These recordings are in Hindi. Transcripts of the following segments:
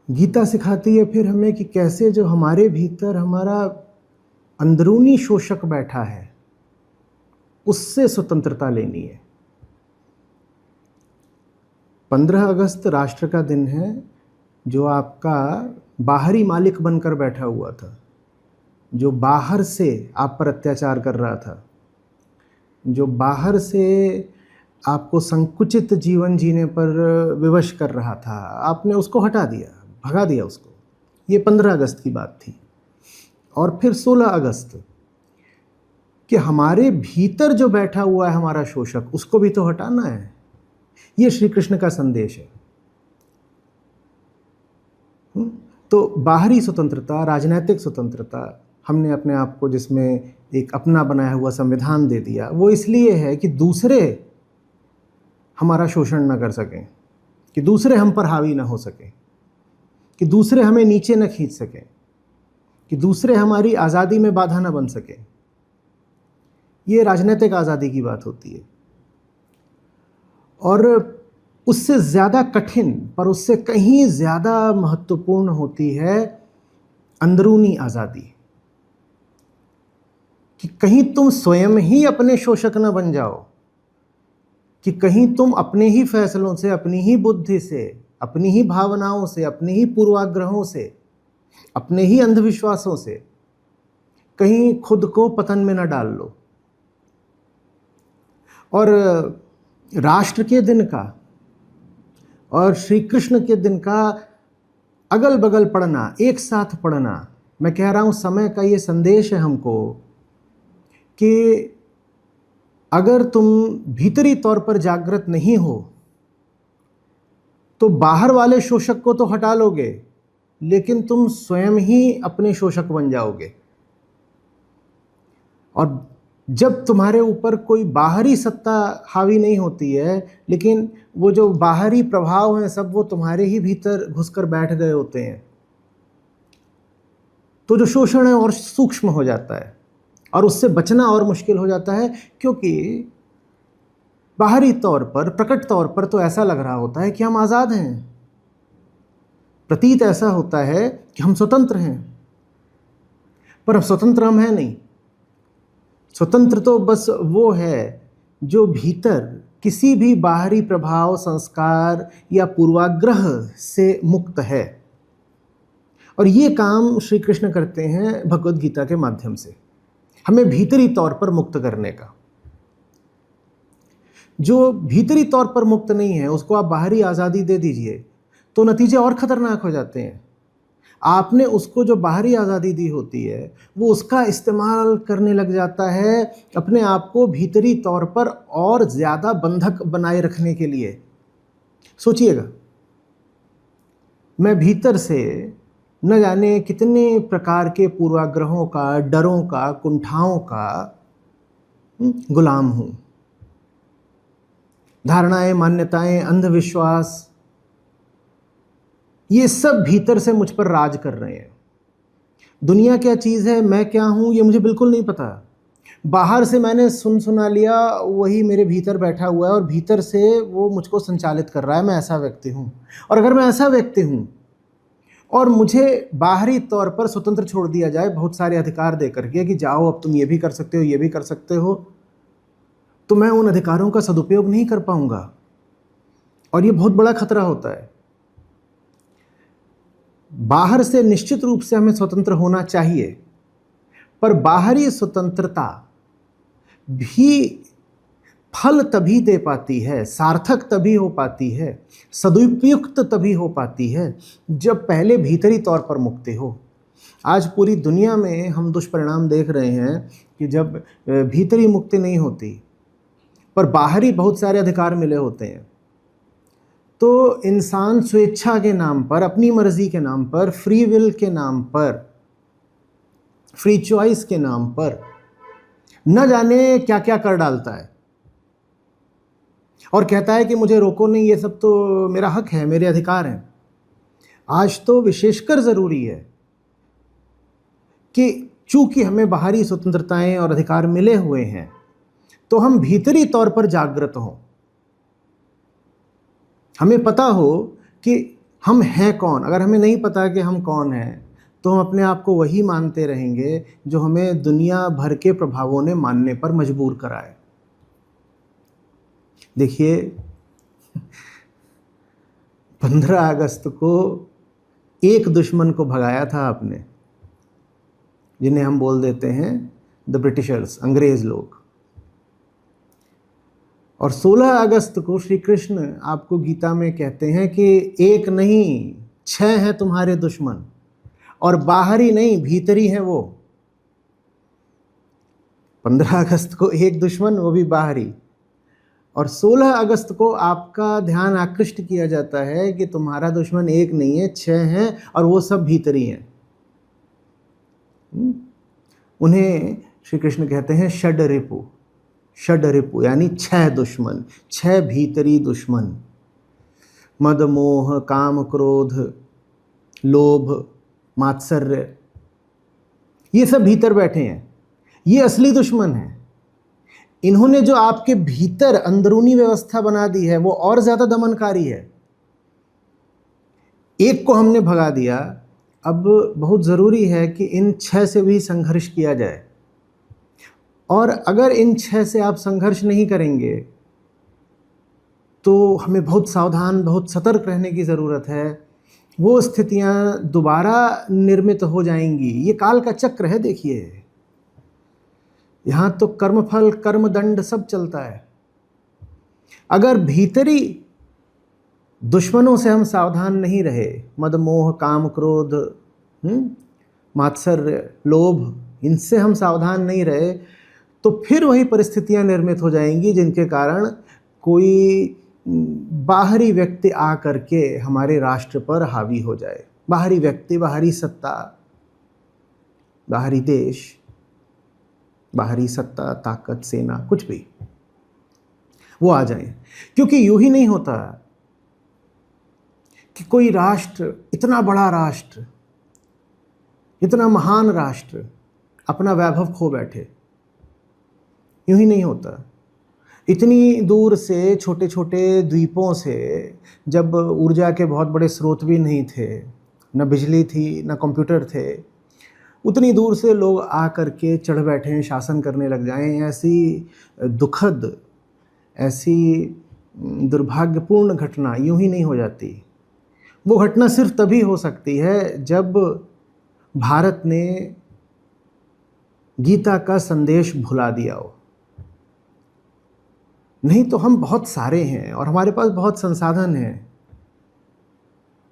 गीता सिखाती है फिर हमें कि कैसे जो हमारे भीतर हमारा अंदरूनी शोषक बैठा है उससे स्वतंत्रता लेनी है। 15 अगस्त राष्ट्र का दिन है जो आपका बाहरी मालिक बनकर बैठा हुआ था, जो बाहर से आप पर अत्याचार कर रहा था, जो बाहर से आपको संकुचित जीवन जीने पर विवश कर रहा था, आपने उसको हटा दिया, भगा दिया उसको। ये 15 अगस्त की बात थी। और फिर 16 अगस्त कि हमारे भीतर जो बैठा हुआ है हमारा शोषक, उसको भी तो हटाना है। ये श्री कृष्ण का संदेश है। तो बाहरी स्वतंत्रता, राजनीतिक स्वतंत्रता, हमने अपने आप को जिसमें एक अपना बनाया हुआ संविधान दे दिया, वो इसलिए है कि दूसरे हमारा शोषण ना कर सकें, कि दूसरे हम पर हावी ना हो सकें, कि दूसरे हमें नीचे न खींच सकें, कि दूसरे हमारी आज़ादी में बाधा न बन सकें। ये राजनीतिक आज़ादी की बात होती है। और उससे ज़्यादा कठिन पर उससे कहीं ज़्यादा महत्वपूर्ण होती है अंदरूनी आज़ादी, कि कहीं तुम स्वयं ही अपने शोषक न बन जाओ, कि कहीं तुम अपने ही फैसलों से, अपनी ही बुद्धि से, अपनी ही भावनाओं से, अपने ही पूर्वाग्रहों से, अपने ही अंधविश्वासों से कहीं खुद को पतन में न डाल लो। और राष्ट्र के दिन का और श्री कृष्ण के दिन का अगल बगल पढ़ना, एक साथ पढ़ना, मैं कह रहा हूँ समय का ये संदेश है हमको कि अगर तुम भीतरी तौर पर जागृत नहीं हो तो बाहर वाले शोषक को तो हटा लोगे, लेकिन तुम स्वयं ही अपने शोषक बन जाओगे। और जब तुम्हारे ऊपर कोई बाहरी सत्ता हावी नहीं होती है, लेकिन वो जो बाहरी प्रभाव हैं सब वो तुम्हारे ही भीतर घुसकर बैठ गए होते हैं, तो जो शोषण है और सूक्ष्म हो जाता है और उससे बचना और मुश्किल हो जाता है। क्योंकि बाहरी तौर पर, प्रकट तौर पर तो ऐसा लग रहा होता है कि हम आज़ाद हैं, प्रतीत ऐसा होता है कि हम स्वतंत्र हैं, पर स्वतंत्र हम हैं नहीं। स्वतंत्र तो बस वो है जो भीतर किसी भी बाहरी प्रभाव, संस्कार या पूर्वाग्रह से मुक्त है। और ये काम श्री कृष्ण करते हैं भगवद गीता के माध्यम से, हमें भीतरी तौर पर मुक्त करने का। जो भीतरी तौर पर मुक्त नहीं है उसको आप बाहरी आज़ादी दे दीजिए तो नतीजे और ख़तरनाक हो जाते हैं। आपने उसको जो बाहरी आज़ादी दी होती है वो उसका इस्तेमाल करने लग जाता है अपने आप को भीतरी तौर पर और ज़्यादा बंधक बनाए रखने के लिए। सोचिएगा, मैं भीतर से न जाने कितने प्रकार के पूर्वाग्रहों का, डरों का, कुंठाओं का गुलाम हूँ। धारणाएं, मान्यताएं, अंधविश्वास, ये सब भीतर से मुझ पर राज कर रहे हैं। दुनिया क्या चीज़ है, मैं क्या हूँ, ये मुझे बिल्कुल नहीं पता। बाहर से मैंने सुना लिया, वही मेरे भीतर बैठा हुआ है और भीतर से वो मुझको संचालित कर रहा है, मैं ऐसा व्यक्ति हूँ। और अगर मैं ऐसा व्यक्ति हूँ और मुझे बाहरी तौर पर स्वतंत्र छोड़ दिया जाए बहुत सारे अधिकार दे करके कि जाओ अब तुम ये भी कर सकते हो, ये भी कर सकते हो, तो मैं उन अधिकारों का सदुपयोग नहीं कर पाऊंगा और ये बहुत बड़ा खतरा होता है। बाहर से निश्चित रूप से हमें स्वतंत्र होना चाहिए, पर बाहरी स्वतंत्रता भी फल तभी दे पाती है, सार्थक तभी हो पाती है, सदुपयुक्त तभी हो पाती है जब पहले भीतरी तौर पर मुक्ति हो। आज पूरी दुनिया में हम दुष्परिणाम देख रहे हैं कि जब भीतरी मुक्ति नहीं होती पर बाहरी बहुत सारे अधिकार मिले होते हैं, तो इंसान स्वेच्छा के नाम पर, अपनी मर्जी के नाम पर, फ्री विल के नाम पर, फ्री चॉइस के नाम पर न जाने क्या क्या कर डालता है और कहता है कि मुझे रोको नहीं, ये सब तो मेरा हक है, मेरे अधिकार हैं। आज तो विशेषकर ज़रूरी है कि चूंकि हमें बाहरी स्वतंत्रताएं और अधिकार मिले हुए हैं तो हम भीतरी तौर पर जागृत हों। हमें पता हो कि हम हैं कौन। अगर हमें नहीं पता कि हम कौन हैं तो हम अपने आप को वही मानते रहेंगे जो हमें दुनिया भर के प्रभावों ने मानने पर मजबूर कराए। देखिए 15 अगस्त को एक दुश्मन को भगाया था आपने, जिन्हें हम बोल देते हैं द ब्रिटिशर्स, अंग्रेज लोग। और 16 अगस्त को श्री कृष्ण आपको गीता में कहते हैं कि एक नहीं 6 हैं तुम्हारे दुश्मन, और बाहरी नहीं भीतरी है वो। 15 अगस्त को एक दुश्मन, वो भी बाहरी, और 16 अगस्त को आपका ध्यान आकृष्ट किया जाता है कि तुम्हारा दुश्मन एक नहीं है 6 हैं, और वो सब भीतरी हैं। उन्हें श्री कृष्ण कहते हैं षड रिपु। षड रिपु यानी 6 दुश्मन, 6 भीतरी दुश्मन। मद मोह काम क्रोध लोभ मात्सर्य, ये सब भीतर बैठे हैं, ये असली दुश्मन है। इन्होंने जो आपके भीतर अंदरूनी व्यवस्था बना दी है वो और ज्यादा दमनकारी है। एक को हमने भगा दिया, अब बहुत जरूरी है कि इन 6 से भी संघर्ष किया जाए। और अगर इन 6 से आप संघर्ष नहीं करेंगे तो हमें बहुत सावधान, बहुत सतर्क रहने की ज़रूरत है। वो स्थितियां दोबारा निर्मित हो जाएंगी। ये काल का चक्र है। देखिए यहाँ तो कर्मफल कर्मदंड सब चलता है। अगर भीतरी दुश्मनों से हम सावधान नहीं रहे, मद मोह काम क्रोध मात्सर्य लोभ, इनसे हम सावधान नहीं रहे तो फिर वही परिस्थितियां निर्मित हो जाएंगी जिनके कारण कोई बाहरी व्यक्ति आ करके हमारे राष्ट्र पर हावी हो जाए। बाहरी व्यक्ति, बाहरी सत्ता, बाहरी देश, बाहरी सत्ता, ताकत, सेना, कुछ भी, वो आ जाए। क्योंकि यूं ही नहीं होता कि कोई राष्ट्र, इतना बड़ा राष्ट्र, इतना महान राष्ट्र अपना वैभव खो बैठे। यूं ही नहीं होता। इतनी दूर से छोटे छोटे द्वीपों से, जब ऊर्जा के बहुत बड़े स्रोत भी नहीं थे, न बिजली थी, न कंप्यूटर थे, उतनी दूर से लोग आकर के चढ़ बैठे हैं, शासन करने लग जाएं। ऐसी दुखद, ऐसी दुर्भाग्यपूर्ण घटना यूं ही नहीं हो जाती। वो घटना सिर्फ तभी हो सकती है जब भारत ने गीता का संदेश भुला दिया हो। नहीं तो हम बहुत सारे हैं और हमारे पास बहुत संसाधन हैं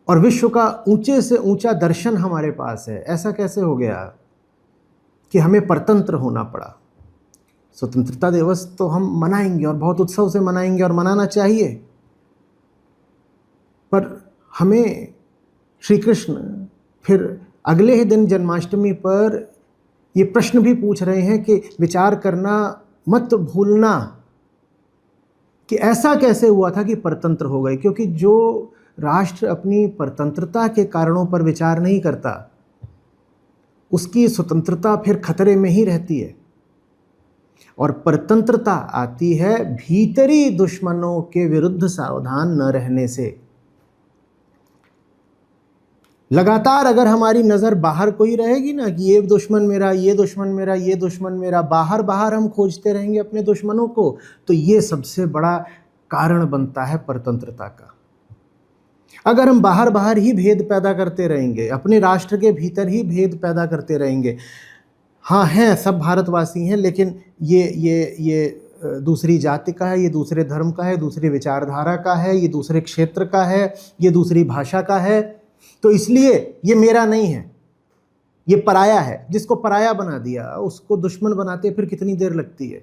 और विश्व का ऊंचे से ऊंचा दर्शन हमारे पास है। ऐसा कैसे हो गया कि हमें परतंत्र होना पड़ा? स्वतंत्रता दिवस तो हम मनाएंगे और बहुत उत्सव से मनाएंगे और मनाना चाहिए, पर हमें श्री कृष्ण फिर अगले ही दिन जन्माष्टमी पर ये प्रश्न भी पूछ रहे हैं कि विचार करना मत भूलना कि ऐसा कैसे हुआ था कि परतंत्र हो गए। क्योंकि जो राष्ट्र अपनी परतंत्रता के कारणों पर विचार नहीं करता, उसकी स्वतंत्रता फिर खतरे में ही रहती है। और परतंत्रता आती है भीतरी दुश्मनों के विरुद्ध सावधान न रहने से। लगातार अगर हमारी नज़र बाहर कोई रहेगी ना कि ये दुश्मन मेरा, ये दुश्मन मेरा, ये दुश्मन मेरा, बाहर बाहर हम खोजते रहेंगे अपने दुश्मनों को, तो ये सबसे बड़ा कारण बनता है परतंत्रता का। अगर हम बाहर बाहर ही भेद पैदा करते रहेंगे, अपने राष्ट्र के भीतर ही भेद पैदा करते रहेंगे, हाँ हैं सब भारतवासी हैं, लेकिन ये दूसरी जाति का है, ये दूसरे धर्म का है, दूसरी विचारधारा का है, ये दूसरे क्षेत्र का है, ये दूसरी भाषा का है, तो इसलिए ये मेरा नहीं है, ये पराया है। जिसको पराया बना दिया उसको दुश्मन बनाते फिर कितनी देर लगती है।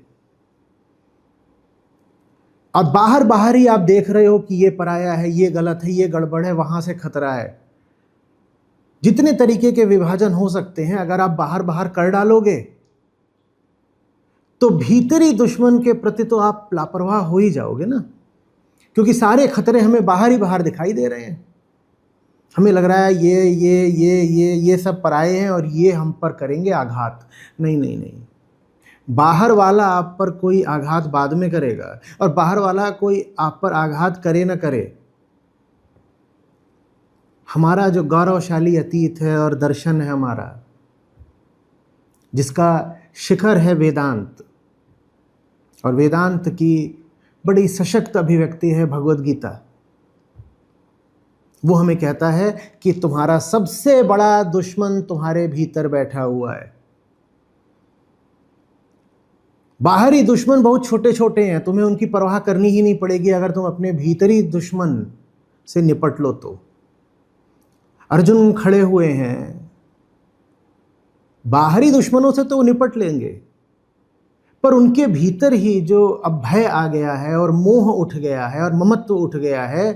अब बाहर बाहर ही आप देख रहे हो कि ये पराया है, ये गलत है, ये गड़बड़ है, वहां से खतरा है। जितने तरीके के विभाजन हो सकते हैं अगर आप बाहर बाहर कर डालोगे तो भीतरी दुश्मन के प्रति तो आप लापरवाह हो ही जाओगे ना। क्योंकि सारे खतरे हमें बाहर ही बाहर दिखाई दे रहे हैं। हमें लग रहा है ये सब पराये हैं और ये हम पर करेंगे आघात। नहीं नहीं नहीं, बाहर वाला आप पर कोई आघात बाद में करेगा, और बाहर वाला कोई आप पर आघात करे न करे, हमारा जो गौरवशाली अतीत है और दर्शन है हमारा, जिसका शिखर है वेदांत, और वेदांत की बड़ी सशक्त अभिव्यक्ति है भगवद गीता, वो हमें कहता है कि तुम्हारा सबसे बड़ा दुश्मन तुम्हारे भीतर बैठा हुआ है। बाहरी दुश्मन बहुत छोटे छोटे हैं, तुम्हें उनकी परवाह करनी ही नहीं पड़ेगी अगर तुम अपने भीतरी दुश्मन से निपट लो तो। अर्जुन खड़े हुए हैं, बाहरी दुश्मनों से तो वो निपट लेंगे, पर उनके भीतर ही जो अब भय आ गया है और मोह उठ गया है और ममत्व उठ गया है,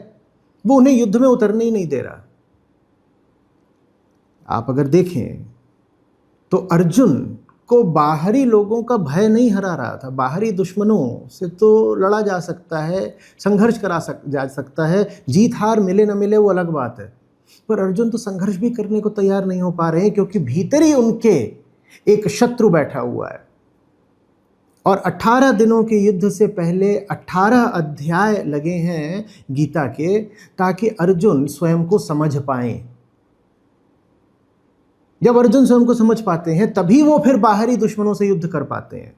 वो उन्हें युद्ध में उतरने ही नहीं दे रहा। आप अगर देखें तो अर्जुन को बाहरी लोगों का भय नहीं हरा रहा था। बाहरी दुश्मनों से तो लड़ा जा सकता है, संघर्ष जा सकता है, जीत हार मिले न मिले वो अलग बात है, पर अर्जुन तो संघर्ष भी करने को तैयार नहीं हो पा रहे हैं, क्योंकि भीतर ही उनके एक शत्रु बैठा हुआ है। और 18 दिनों के युद्ध से पहले 18 अध्याय लगे हैं गीता के, ताकि अर्जुन स्वयं को समझ पाएं। जब अर्जुन स्वयं को समझ पाते हैं तभी वो फिर बाहरी दुश्मनों से युद्ध कर पाते हैं।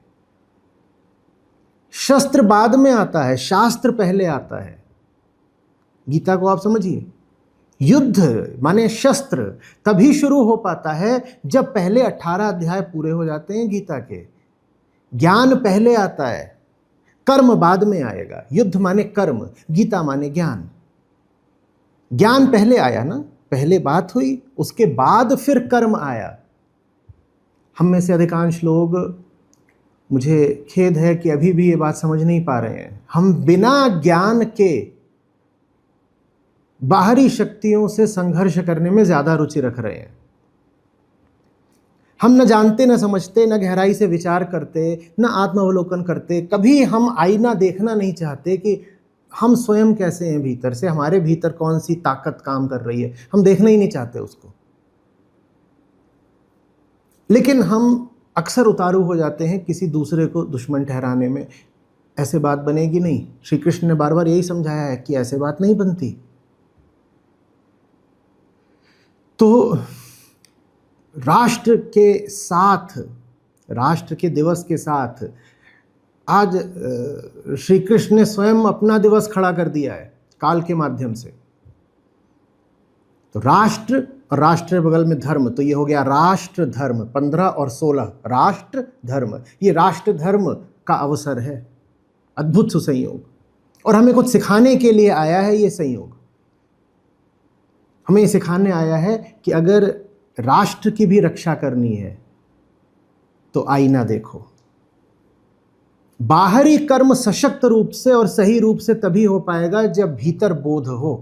शस्त्र बाद में आता है, शास्त्र पहले आता है। गीता को आप समझिए, युद्ध माने शस्त्र तभी शुरू हो पाता है जब पहले 18 अध्याय पूरे हो जाते हैं गीता के। ज्ञान पहले आता है, कर्म बाद में आएगा। युद्ध माने कर्म, गीता माने ज्ञान। ज्ञान पहले आया ना, पहले बात हुई, उसके बाद फिर कर्म आया। हम में से अधिकांश लोग, मुझे खेद है कि अभी भी ये बात समझ नहीं पा रहे हैं, हम बिना ज्ञान के बाहरी शक्तियों से संघर्ष करने में ज्यादा रुचि रख रहे हैं। हम न जानते, न समझते, न गहराई से विचार करते, न आत्मावलोकन करते। कभी हम आईना देखना नहीं चाहते कि हम स्वयं कैसे हैं भीतर से, हमारे भीतर कौन सी ताकत काम कर रही है, हम देखना ही नहीं चाहते उसको। लेकिन हम अक्सर उतारू हो जाते हैं किसी दूसरे को दुश्मन ठहराने में। ऐसे बात बनेगी नहीं। श्री कृष्ण ने बार बार यही समझाया है कि ऐसे बात नहीं बनती। तो राष्ट्र के साथ, राष्ट्र के दिवस के साथ आज श्री कृष्ण ने स्वयं अपना दिवस खड़ा कर दिया है काल के माध्यम से। तो राष्ट्र और राष्ट्र के बगल में धर्म, तो ये हो गया राष्ट्र धर्म। 15 और 16 राष्ट्र धर्म, ये राष्ट्र धर्म का अवसर है। अद्भुत सुसंयोग, और हमें कुछ सिखाने के लिए आया है ये संयोग। हमें सिखाने आया है कि अगर राष्ट्र की भी रक्षा करनी है तो आईना देखो। बाहरी कर्म सशक्त रूप से और सही रूप से तभी हो पाएगा जब भीतर बोध हो,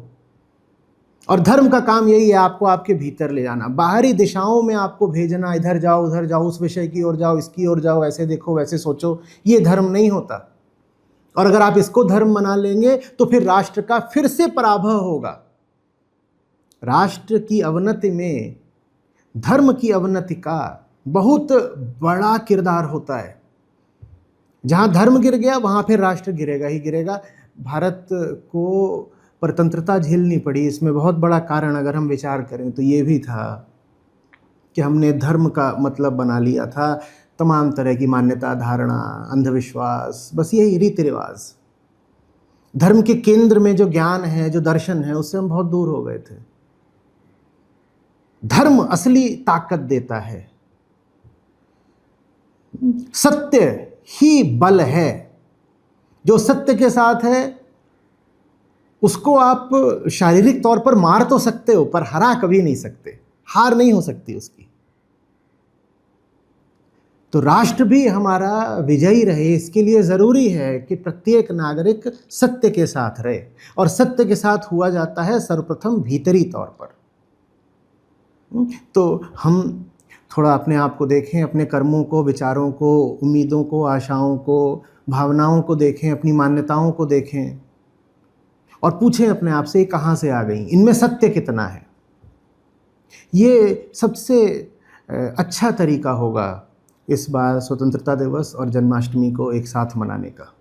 और धर्म का काम यही है, आपको आपके भीतर ले जाना। बाहरी दिशाओं में आपको भेजना, इधर जाओ उधर जाओ, उस विषय की ओर जाओ, इसकी ओर जाओ, ऐसे देखो वैसे सोचो, ये धर्म नहीं होता। और अगर आप इसको धर्म बना लेंगे तो फिर राष्ट्र का फिर से पराभव होगा। राष्ट्र की अवनति में धर्म की अवनति का बहुत बड़ा किरदार होता है। जहां धर्म गिर गया वहां फिर राष्ट्र गिरेगा ही गिरेगा। भारत को परतंत्रता झेलनी पड़ी, इसमें बहुत बड़ा कारण अगर हम विचार करें तो ये भी था कि हमने धर्म का मतलब बना लिया था तमाम तरह की मान्यता, धारणा, अंधविश्वास, बस यही रीति रिवाज। धर्म के केंद्र में जो ज्ञान है, जो दर्शन है, उससे हम बहुत दूर हो गए थे। धर्म असली ताकत देता है, सत्य ही बल है। जो सत्य के साथ है उसको आप शारीरिक तौर पर मार तो सकते हो, पर हरा कभी नहीं सकते, हार नहीं हो सकती उसकी। तो राष्ट्र भी हमारा विजयी रहे, इसके लिए जरूरी है कि प्रत्येक नागरिक सत्य के साथ रहे, और सत्य के साथ हुआ जाता है सर्वप्रथम भीतरी तौर पर। तो हम थोड़ा अपने आप को देखें, अपने कर्मों को, विचारों को, उम्मीदों को, आशाओं को, भावनाओं को देखें, अपनी मान्यताओं को देखें और पूछें अपने आप से कहाँ से आ गई, इनमें सत्य कितना है। ये सबसे अच्छा तरीका होगा इस बार स्वतंत्रता दिवस और जन्माष्टमी को एक साथ मनाने का।